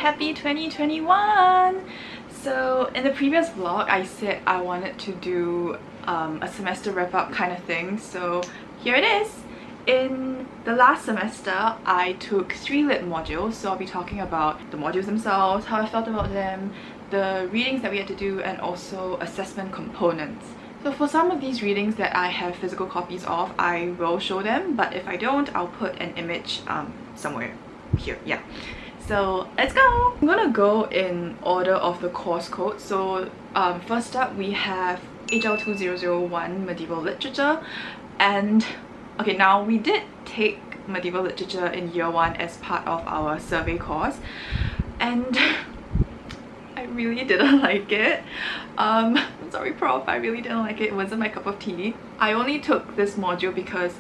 happy 2021! So in the previous vlog I said I wanted to do a semester wrap-up kind of thing, so here it is. In the last semester I took 3 lit modules, so I'll be talking about the modules themselves, how I felt about them, the readings that we had to do, and also assessment components. So for some of these readings that I have physical copies of, I will show them, but if I don't, I'll put an image somewhere here. Yeah. So let's go! I'm gonna go in order of the course code. So first up we have HL2001 Medieval Literature, and okay, now we did take Medieval Literature in year 1 as part of our survey course, and I really didn't like it. I'm sorry prof, I really didn't like it. It wasn't my cup of tea. I only took this module because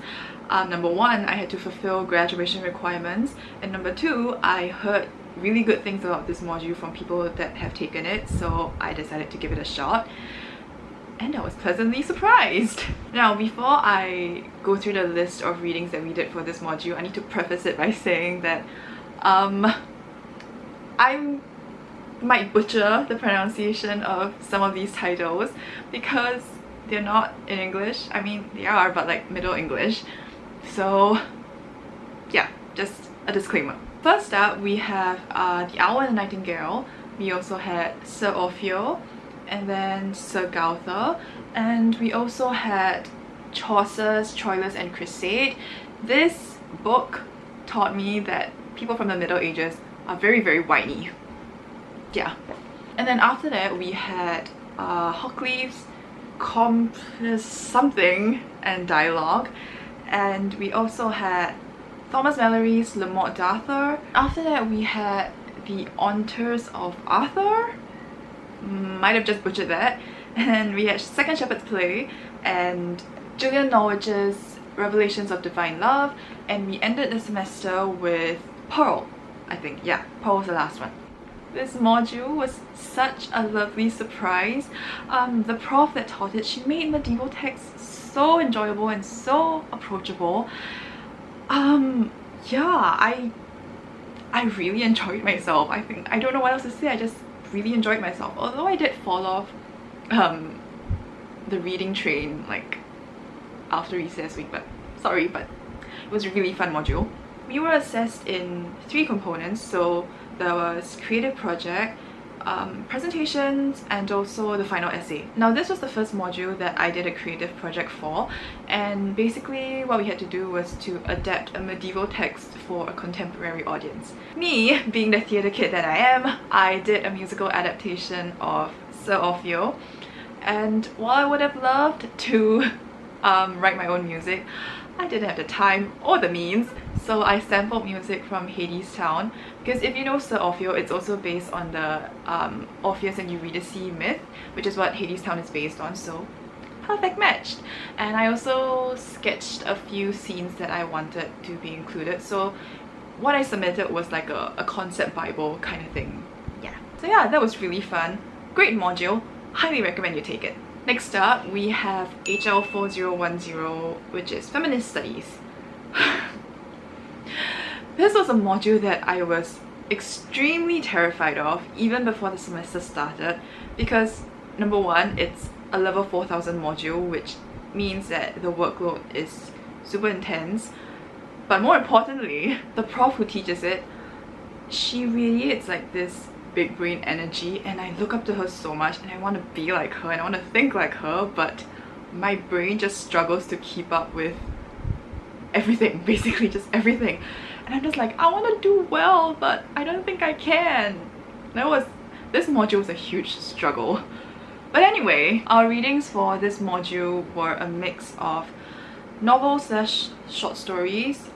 number 1, I had to fulfill graduation requirements, and number 2, I heard really good things about this module from people that have taken it, so I decided to give it a shot. And I was pleasantly surprised. Now, before I go through the list of readings that we did for this module, I need to preface it by saying that I might butcher the pronunciation of some of these titles because they're not in English. I mean, they are, but like Middle English. So yeah, just a disclaimer. First up, we have The Owl and the Nightingale. We also had Sir Orfeo, and then Sir Gauther, and we also had Chaucer's Troilus and Crusade. This book taught me that people from the Middle Ages are very, very whiny. Yeah. And then after that we had Hoccleve's Compass something and Dialogue, and we also had Thomas Mallory's Le Morte d'Arthur. After that we had The Aunters of Arthur, might have just butchered that, and we had Second Shepherd's Play and Julian Norwich's Revelations of Divine Love, and we ended the semester with Pearl, I think. Yeah, Pearl was the last one. This module was such a lovely surprise. The prof that taught it, she made medieval texts so enjoyable and so approachable. Yeah, I really enjoyed myself. I don't know what else to say. I just really enjoyed myself, although I did fall off the reading train like after recess week, but sorry, but it was a really fun module. We were assessed in 3 components, so there was creative project, presentations, and also the final essay. Now this was the first module that I did a creative project for, and basically what we had to do was to adapt a medieval text for a contemporary audience. Me, being the theatre kid that I am, I did a musical adaptation of Sir Orfeo, and while I would have loved to write my own music, I didn't have the time or the means, so I sampled music from Hadestown, because if you know Sir Orfeo, it's also based on the Orpheus and Eurydice myth, which is what Hadestown is based on, so perfect match. And I also sketched a few scenes that I wanted to be included, so what I submitted was like a concept bible kind of thing. Yeah, so yeah, that was really fun. Great module, highly recommend you take it. Next up, we have HL4010, which is Feminist Studies. This was a module that I was extremely terrified of even before the semester started, because number 1, it's a level 4000 module, which means that the workload is super intense, but more importantly, the prof who teaches it, she radiates like this big brain energy, and I look up to her so much, and I want to be like her and I want to think like her, but my brain just struggles to keep up with everything, basically just everything. And I'm just like, I want to do well, but I don't think I can. This module was a huge struggle. But anyway, our readings for this module were a mix of novels / short stories,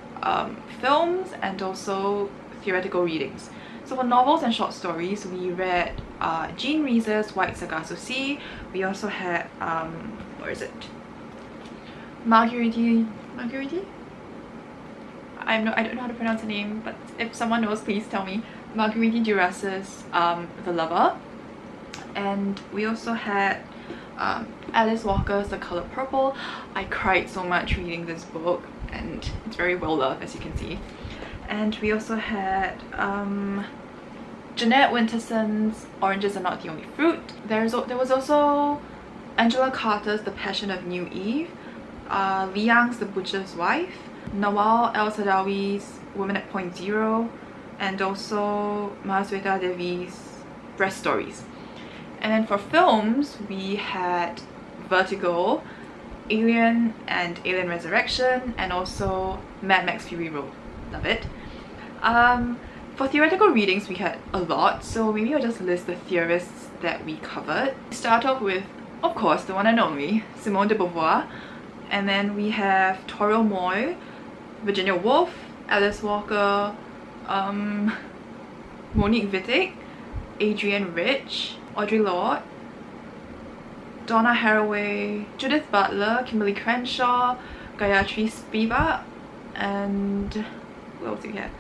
films, and also theoretical readings. So for novels and short stories, we read Jean Rhys's White Sargasso Sea. We also had, where is it? Marguerite? I don't know how to pronounce the name, but if someone knows, please tell me. Marguerite Duras' The Lover. And we also had Alice Walker's The Colour Purple. I cried so much reading this book, and it's very well loved, as you can see. And we also had Jeanette Winterson's Oranges Are Not the Only Fruit. There was also Angela Carter's The Passion of New Eve, Li Yang's The Butcher's Wife, Nawal El-Sadawi's Women at Point Zero, and also Mahasweta Devi's Breast Stories. And then for films, we had Vertigo, Alien and Alien Resurrection, and also Mad Max Fury Road. Love it. For theoretical readings, we had a lot, so maybe I'll just list the theorists that we covered. Start off with, of course, the one and only Simone de Beauvoir, and then we have Toriel Moy, Virginia Woolf, Alice Walker, Monique Wittig, Adrienne Rich, Audre Lorde, Donna Haraway, Judith Butler, Kimberly Crenshaw, Gayatri Spivak, and who else do we have?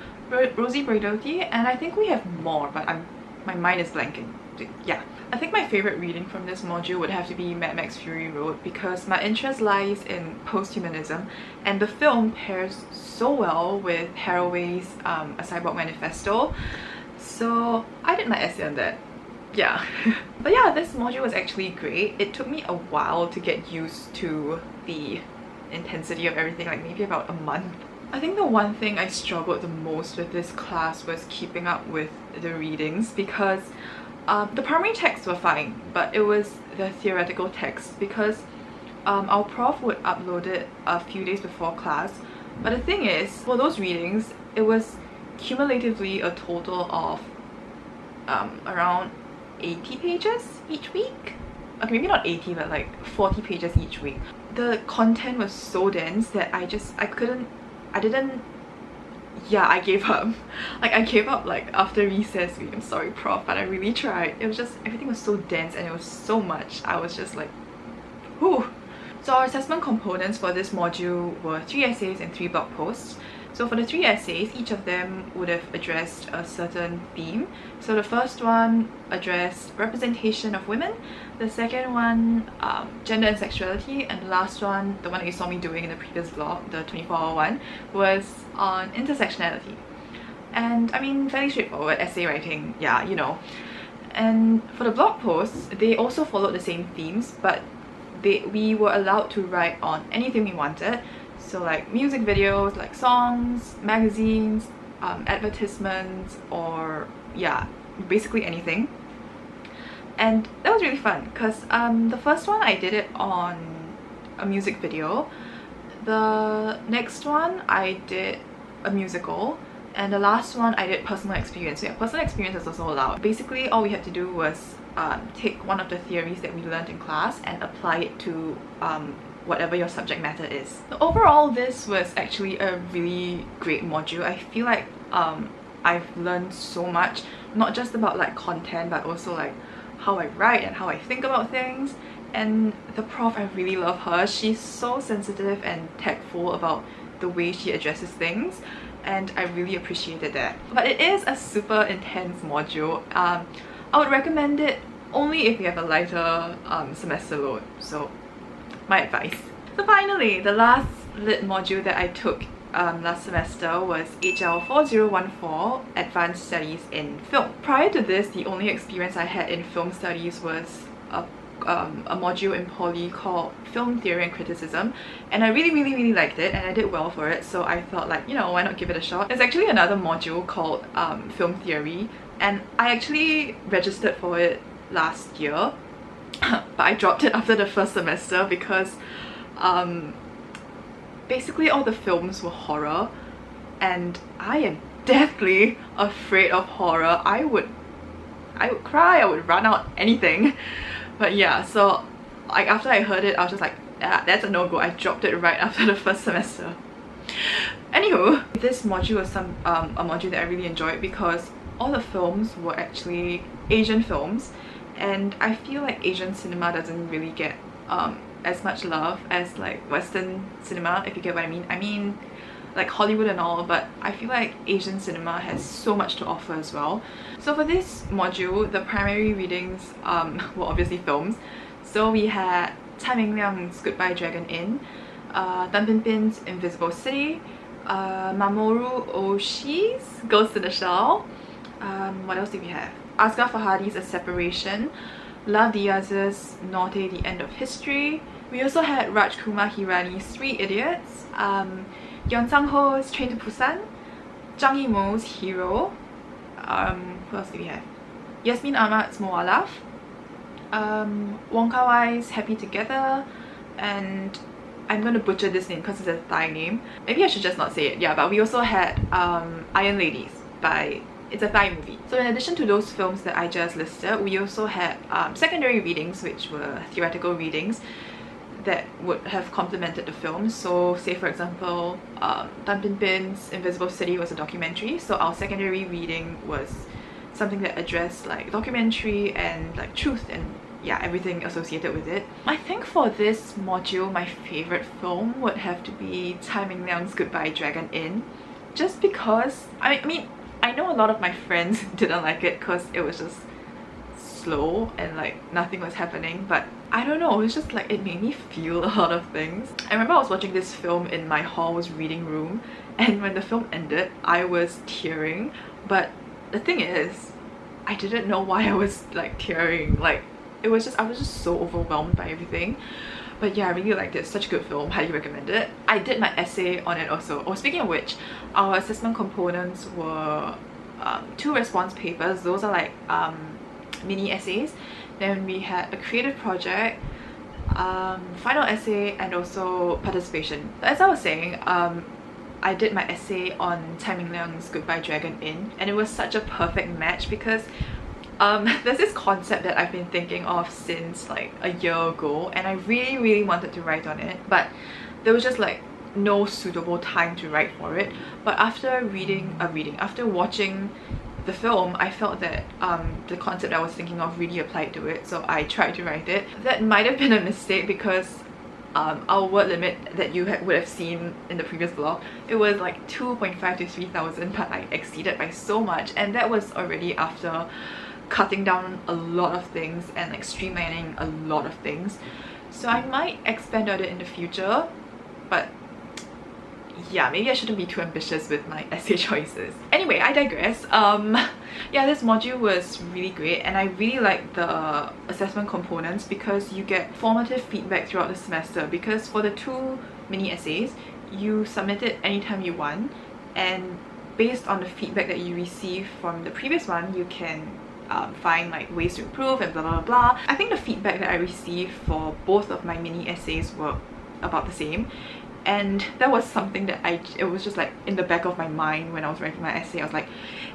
Rosie Braidotti, and I think we have more, but my mind is blanking. Yeah, I think my favorite reading from this module would have to be Mad Max Fury Road, because my interest lies in post-humanism, and the film pairs so well with Haraway's A Cyborg Manifesto, so I did my essay on that. Yeah. But yeah, this module was actually great. It took me a while to get used to the intensity of everything, like maybe about a month. I think the one thing I struggled the most with this class was keeping up with the readings, because the primary texts were fine, but it was the theoretical text, because our prof would upload it a few days before class. But the thing is, for those readings, it was cumulatively a total of around 80 pages each week. Okay, maybe not 80, but like 40 pages each week. The content was so dense that I gave up. Like, I gave up like after recess week. I'm sorry, prof, but I really tried. It was just, everything was so dense and it was so much. I was just like, whew. So our assessment components for this module were 3 essays and 3 blog posts. So for the 3 essays, each of them would have addressed a certain theme. So the first one addressed representation of women, the second one gender and sexuality, and the last one, the one that you saw me doing in the previous vlog, the 24-hour one, was on intersectionality. And I mean, fairly straightforward essay writing, yeah, you know. And for the blog posts, they also followed the same themes, but we were allowed to write on anything we wanted. So like music videos, like songs, magazines, advertisements, or yeah, basically anything. And that was really fun, because the first one I did it on a music video, the next one I did a musical, and the last one I did personal experience. So yeah, personal experience is also allowed. Basically all we had to do was take one of the theories that we learned in class and apply it to whatever your subject matter is. So overall, this was actually a really great module. I feel like I've learned so much, not just about like content, but also like how I write and how I think about things. And the prof, I really love her. She's so sensitive and tactful about the way she addresses things, and I really appreciated that. But it is a super intense module. I would recommend it only if you have a lighter semester load. So my advice. So finally, the last lit module that I took last semester was HL 4014 Advanced Studies in Film. Prior to this, the only experience I had in film studies was a module in poly called Film Theory and Criticism, and I really liked it, and I did well for it, so I thought, like, you know, why not give it a shot. There's actually another module called Film Theory, and I actually registered for it last year, but I dropped it after the first semester because basically all the films were horror, and I am deathly afraid of horror. I would cry, I would run out, anything. But yeah, so like after I heard it, I was just like, ah, that's a no-go. I dropped it right after the first semester. Anywho, this module was a module that I really enjoyed because all the films were actually Asian films, and I feel like Asian cinema doesn't really get as much love as like Western cinema, if you get what I mean. I mean like Hollywood and all, but I feel like Asian cinema has so much to offer as well. So for this module, the primary readings were obviously films. So we had Tsai Ming-liang's Goodbye Dragon Inn, Tan Bin Bin's Invisible City, Mamoru Oshii's Ghost in the Shell, What else do we have? Asghar Farhadi's A Separation, Love Diaz's Norte, The End of History. We also had Rajkumar Hirani's Three Idiots, Yeon Sang-ho's Train to Busan, Zhang Yimou's Hero. Who else do we have? Yasmin Ahmad's Moalaf, Wong Kar-wai's Happy Together, and I'm gonna butcher this name because it's a Thai name. Maybe I should just not say it. Yeah, but we also had Iron Ladies by... It's a Thai movie. So in addition to those films that I just listed, we also had secondary readings, which were theoretical readings that would have complemented the film. So say for example, Tan Bin Bin's Invisible City was a documentary, so our secondary reading was something that addressed like documentary and like truth and yeah, everything associated with it. I think for this module, my favorite film would have to be Tsai Ming-liang's Goodbye Dragon Inn, just because I mean I know a lot of my friends didn't like it because it was just slow and like nothing was happening, but I don't know, it was just like it made me feel a lot of things. I remember I was watching this film in my hall's reading room, and when the film ended I was tearing, but the thing is I didn't know why I was like tearing. Like it was just, I was just so overwhelmed by everything. But yeah, I really liked it. Such a good film. Highly recommend it. I did my essay on it also. Oh, speaking of which, our assessment components were 2 response papers. Those are like mini essays. Then we had a creative project, final essay, and also participation. As I was saying, I did my essay on Tsai Ming-liang's Goodbye Dragon Inn, and it was such a perfect match because there's this concept that I've been thinking of since like a year ago, and I really wanted to write on it, but there was just like no suitable time to write for it. But after after watching the film, I felt that the concept I was thinking of really applied to it, so I tried to write it. That might have been a mistake because our word limit that you would have seen in the previous vlog, it was like 2.5 to 3,000, but I exceeded by so much, and that was already after cutting down a lot of things and like streamlining a lot of things. So I might expand on it in the future, but yeah, maybe I shouldn't be too ambitious with my essay choices. Anyway, I digress. Yeah, this module was really great, and I really like the assessment components because you get formative feedback throughout the semester. Because for the 2 mini essays, you submit it anytime you want, and based on the feedback that you receive from the previous one, you can find like ways to improve and blah blah blah. I think the feedback that I received for both of my mini essays were about the same, and that was something that it was just like in the back of my mind when I was writing my essay. I was like,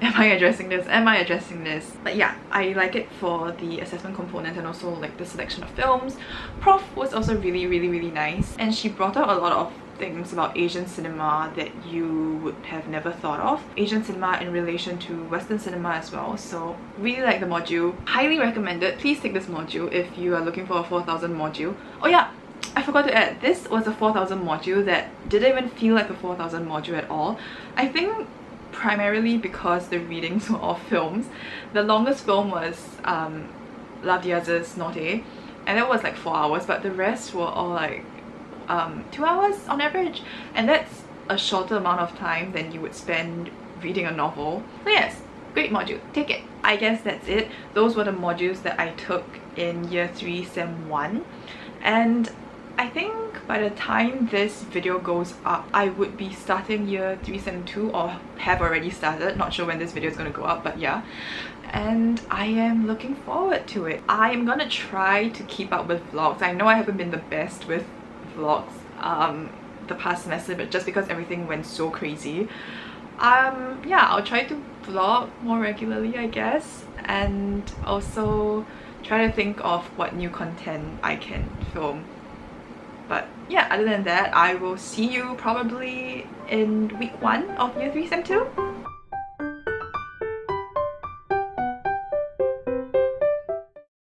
am I addressing this? Am I addressing this? But yeah, I like it for the assessment component and also like the selection of films. Prof was also really nice, and she brought out a lot of things about Asian cinema that you would have never thought of. Asian cinema in relation to Western cinema as well. So really like the module. Highly recommend it. Please take this module if you are looking for a 4,000 module. Oh yeah, I forgot to add, this was a 4,000 module that didn't even feel like a 4,000 module at all. I think primarily because the readings were all films. The longest film was Love Diaz's Norte, and that was like 4 hours, but the rest were all like 2 hours on average, and that's a shorter amount of time than you would spend reading a novel. So yes, great module, take it. I guess that's it. Those were the modules that I took in year 3 sem 1, and I think by the time this video goes up, I would be starting year 3 sem 2, or have already started. Not sure when this video is going to go up, but yeah, and I am looking forward to it. I am gonna try to keep up with vlogs. I know I haven't been the best with vlogs the past semester, but just because everything went so crazy, yeah, I'll try to vlog more regularly, I guess, and also try to think of what new content I can film. But yeah, other than that, I will see you probably in week 1 of year 3 sem 2.